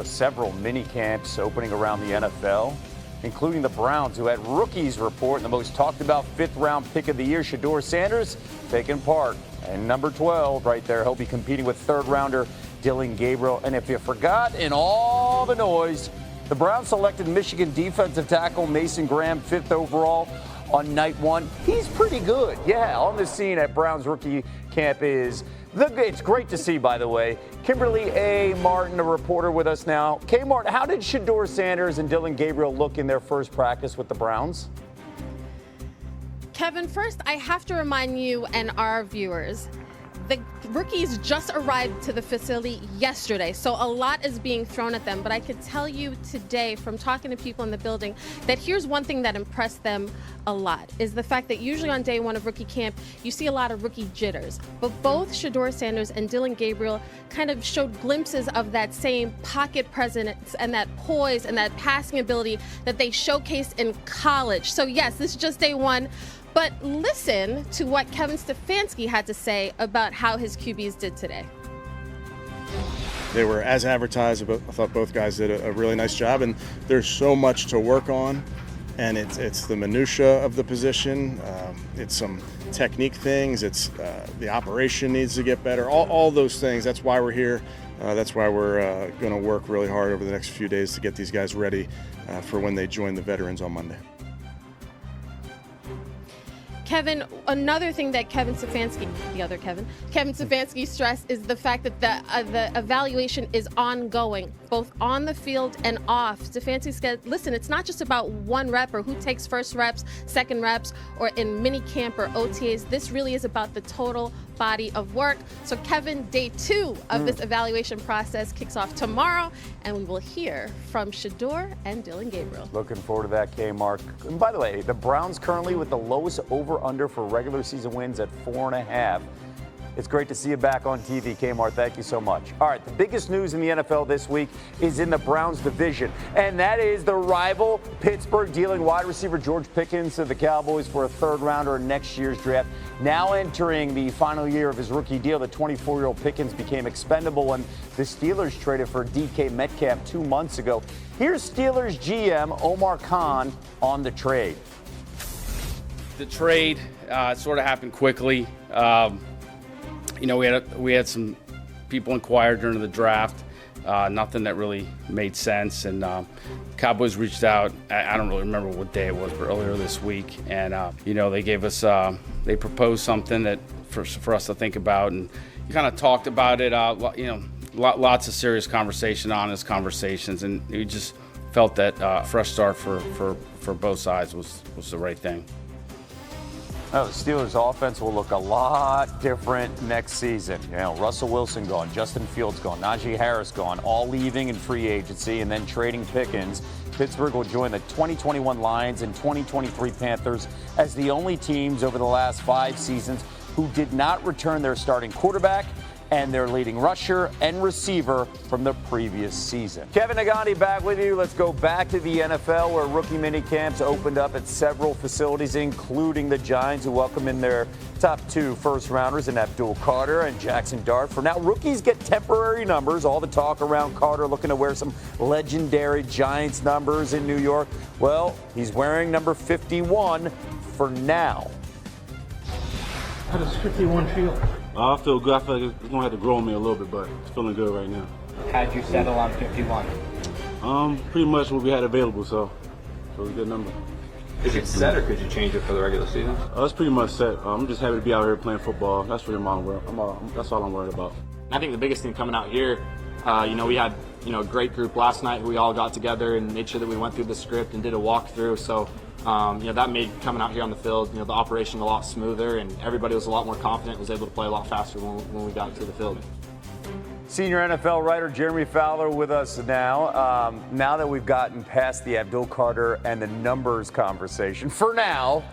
Several mini camps opening around the NFL, including the Browns, who had rookies report, and the most talked about 5th-round pick of the year, Shedeur Sanders, taking part. And number 12 right there, he'll be competing with 3rd-rounder Dillon Gabriel. And if you forgot, in all the noise, the Browns selected Michigan defensive tackle Mason Graham 5th overall on night 1. He's pretty good. Yeah, on the scene at Browns rookie camp is it's great to see, by the way. Kimberly A. Martin, a reporter with us now. Martin, how did Shedeur Sanders and Dillon Gabriel look in their first practice with the Browns? Kevin, first, I have to remind you and our viewers, the rookies just arrived to the facility yesterday, so a lot is being thrown at them. But I could tell you today from talking to people in the building that here's one thing that impressed them a lot, is the fact that usually on day 1 of rookie camp, you see a lot of rookie jitters. But both Shedeur Sanders and Dillon Gabriel kind of showed glimpses of that same pocket presence and that poise and that passing ability that they showcased in college. So yes, this is just day 1. But listen to what Kevin Stefanski had to say about how his QBs did today. They were as advertised. I thought both guys did a really nice job, and there's so much to work on, and it's the minutia of the position. It's some technique things. It's the operation needs to get better. All those things. That's why we're here. That's why we're going to work really hard over the next few days to get these guys ready for when they join the veterans on Monday. Kevin, another thing that Kevin Stefanski stressed is the fact that the evaluation is ongoing, both on the field and off. Stefanski said, listen, it's not just about 1 rep or who takes first reps, second reps, or in mini camp or OTAs. This really is about the total body of work. So Kevin, day 2 of this evaluation process kicks off tomorrow, and we will hear from Shedeur and Dillon Gabriel. Looking forward to that, Mark. And by the way, the Browns currently with the lowest over-under for regular season wins at 4.5. It's great to see you back on TV, Kmart. Thank you so much. All right, the biggest news in the NFL this week is in the Browns division, and that is the rival Pittsburgh dealing wide receiver George Pickens to the Cowboys for a 3rd-rounder in next year's draft. Now entering the final year of his rookie deal, the 24-year-old Pickens became expendable when the Steelers traded for DK Metcalf 2 months ago. Here's Steelers GM Omar Khan on the trade. The trade sort of happened quickly. We had some people inquire during the draft, nothing that really made sense. And Cowboys reached out. I don't really remember what day it was, but earlier this week. And, they gave us, they proposed something that for us to think about. And kind of talked about it, lots of serious conversation, honest conversations. And we just felt that a fresh start for both sides was the right thing. The Steelers' offense will look a lot different next season. Russell Wilson gone, Justin Fields gone, Najee Harris gone, all leaving in free agency and then trading Pickens. Pittsburgh will join the 2021 Lions and 2023 Panthers as the only teams over the last 5 seasons who did not return their starting quarterback and their leading rusher and receiver from the previous season. Kevin Nagandi back with you. Let's go back to the NFL, where rookie mini camps opened up at several facilities, including the Giants, who welcome in their top 2 first-rounders in Abdul Carter and Jackson Dart. For now, rookies get temporary numbers. All the talk around Carter looking to wear some legendary Giants numbers in New York. Well, he's wearing number 51 for now. How does 51 feel? I feel good. I feel like it's going to have to grow on me a little bit, but it's feeling good right now. How'd you settle on 51? Pretty much what we had available, so it was a good number. Is it set, or could you change it for the regular season? It's pretty much set. I'm just happy to be out here playing football. That's really that's all I'm worried about. I think the biggest thing coming out here, we had a great group last night. We all got together and made sure that we went through the script and did a walkthrough. So that made coming out here on the field, the operation a lot smoother, and everybody was a lot more confident, was able to play a lot faster when we got to the field. Senior NFL writer Jeremy Fowler with us now. Now that we've gotten past the Abdul Carter and the numbers conversation, for now,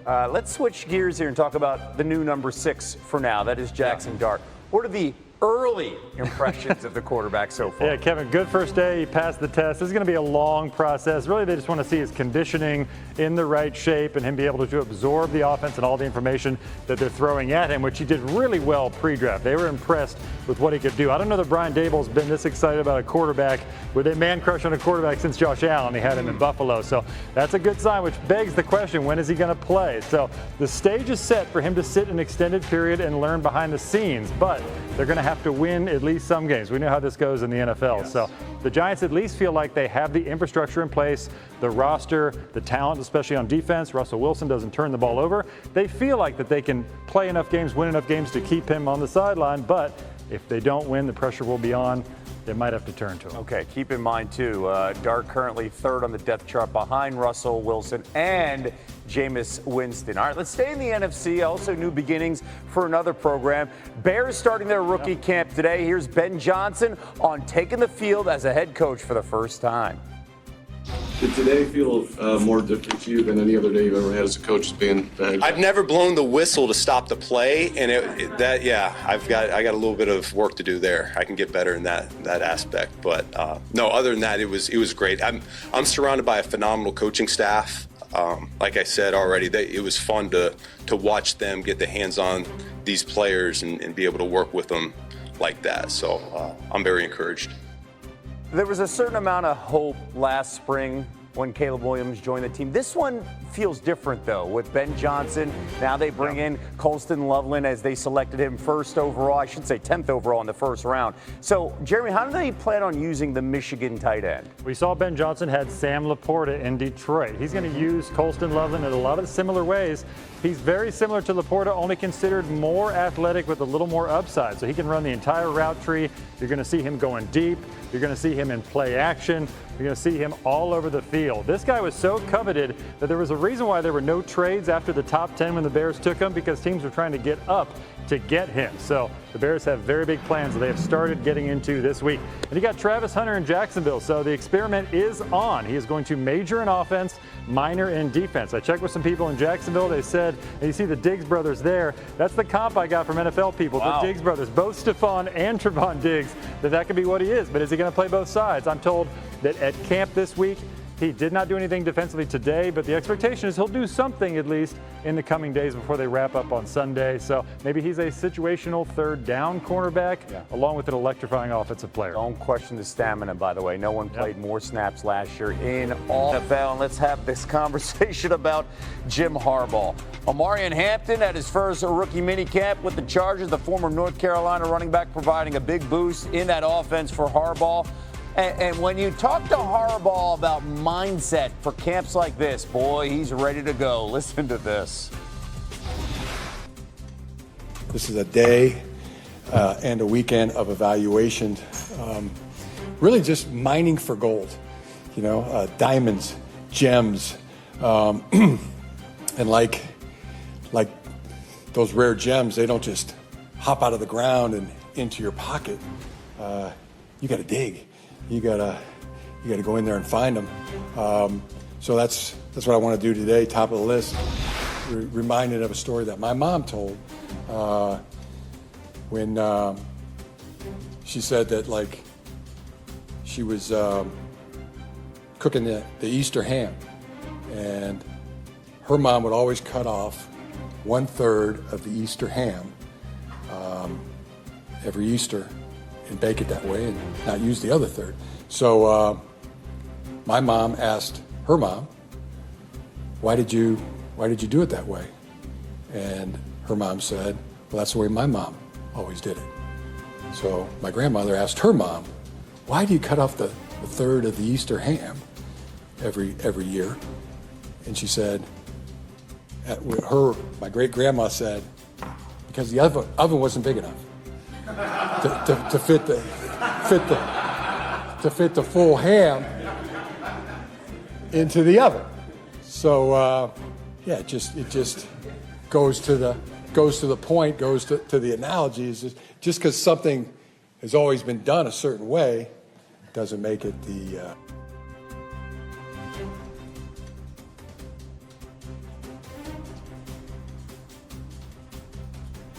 let's switch gears here and talk about the new number 6 for now. That is Jackson Dart. What are the early impressions of the quarterback so far. Yeah, Kevin, good first day. He passed the test. This is going to be a long process. Really, they just want to see his conditioning in the right shape and him be able to absorb the offense and all the information that they're throwing at him, which he did really well pre-draft. They were impressed with what he could do. I don't know that Brian Daboll's been this excited about a quarterback with a man crush on a quarterback since Josh Allen. He had him in Buffalo. So that's a good sign, which begs the question, when is he going to play? So the stage is set for him to sit an extended period and learn behind the scenes, but they're going to have to win at least some games. We know how this goes in the NFL. Yes. So the Giants at least feel like they have the infrastructure in place, the roster, the talent, especially on defense. Russell Wilson doesn't turn the ball over. They feel like that they can play enough games, win enough games to keep him on the sideline, but if they don't win, the pressure will be on. They might have to turn to him. Okay, keep in mind, too, Dart currently third on the depth chart behind Russell Wilson and Jameis Winston. All right, let's stay in the NFC. Also, new beginnings for another program. Bears starting their rookie camp today. Here's Ben Johnson on taking the field as a head coach for the first time. Did today feel more different to you than any other day you've ever had as a coach, being the head coach? I've never blown the whistle to stop the play, and I got a little bit of work to do there. I can get better in that aspect, but no, other than that, it was great. I'm surrounded by a phenomenal coaching staff. Like I said already, it was fun to watch them get their hands on these players and be able to work with them like that. So I'm very encouraged. There was a certain amount of hope last spring when Caleb Williams joined the team. This one feels different, though, with Ben Johnson. Now they bring in Colston Loveland as they selected him first overall. I should say 10th overall in the first round. So, Jeremy, how do they plan on using the Michigan tight end? We saw Ben Johnson had Sam Laporta in Detroit. He's going to use Colston Loveland in a lot of similar ways. He's very similar to Laporta, only considered more athletic with a little more upside. So he can run the entire route tree. You're going to see him going deep. You're going to see him in play action. You're going to see him all over the field. This guy was so coveted that there was a reason why there were no trades after the top 10 when the Bears took him, because teams were trying to get up to get him. So the Bears have very big plans that they have started getting into this week. And you got Travis Hunter in Jacksonville, so the experiment is on. He is going to major in offense, minor in defense. I checked with some people in Jacksonville. They said, and you see the Diggs brothers there, that's the comp I got from NFL people. Wow. The Diggs brothers, both Stephon and Trevon Diggs, that could be what he is. But is he going to play both sides? I'm told that at camp this week, he did not do anything defensively today, but the expectation is he'll do something at least in the coming days before they wrap up on Sunday. So maybe he's a situational third down cornerback, along with an electrifying offensive player. Don't question the stamina, by the way. No one played more snaps last year in all NFL. And let's have this conversation about Jim Harbaugh. Omarion Hampton at his first rookie minicamp with the Chargers, the former North Carolina running back, providing a big boost in that offense for Harbaugh. And when you talk to Harbaugh about mindset for camps like this, boy, he's ready to go. Listen to this. This is a day and a weekend of evaluation, really just mining for gold, diamonds, gems, and like those rare gems, they don't just hop out of the ground and into your pocket. You got to dig. You gotta go in there and find them. So that's what I want to do today. Top of the list. Reminded of a story that my mom told when she said that she was cooking the Easter ham, and her mom would always cut off 1/3 of the Easter ham every Easter, and bake it that way and not use the other third. So my mom asked her mom, why did you do it that way? And her mom said, well, that's the way my mom always did it. So my grandmother asked her mom, why do you cut off the third of the Easter ham every year? And she said, my great grandma said, because the oven wasn't big enough to fit the full ham into the oven. So it just goes to the point, goes to the analogy. Is just because something has always been done a certain way doesn't make it the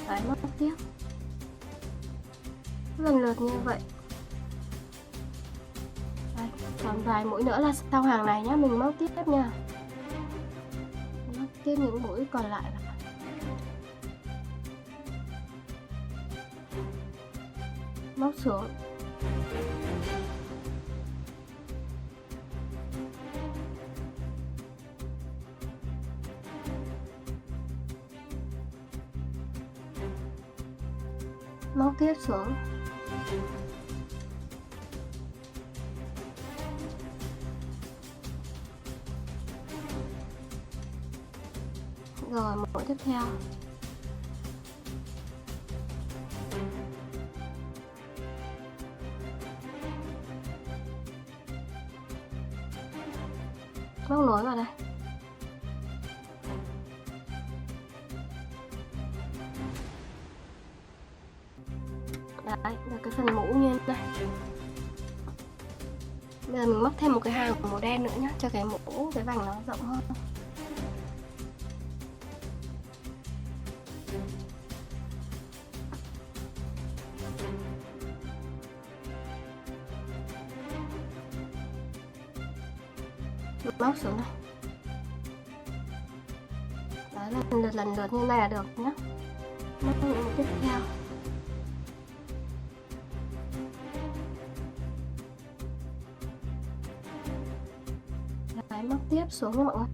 time up here. lần lượt như vậy. Đây, còn vài mũi nữa là sau hàng này nhá, mình móc tiếp nha. Móc tiếp những mũi còn lại là móc xuống. Móc tiếp xuống. Rồi mũi tiếp theo. Móc nối vào đây. Đấy, là cái phần mũ như thế này. Bây giờ mình móc thêm một cái hàng màu đen nữa nhé, cho cái mũ, cái vành nó rộng hơn. Móc xuống này. Đấy, lần lượt như này là được nhé. Móc những mũ tiếp theo. Đấy, móc tiếp xuống nha mọi người.